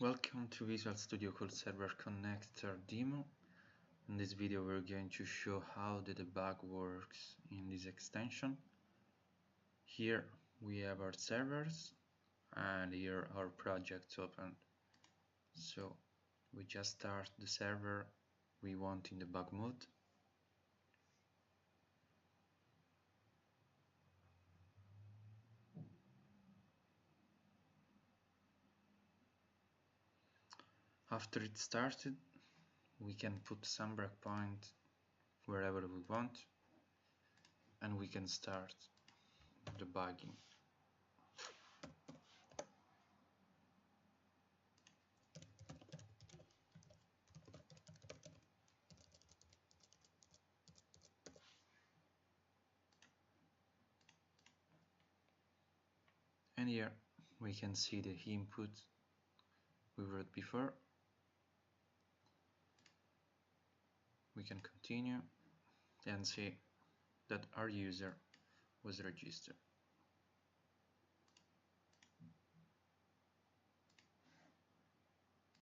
Welcome to Visual Studio Code Server Connector demo. In this video we're going to show how the debug works in this extension. Here we have our servers and here our projects open. So we just start the server we want in debug mode. After it started, we can put some breakpoint wherever we want and we can start debugging. And here we can see the input we wrote before. We can continue and see that our user was registered.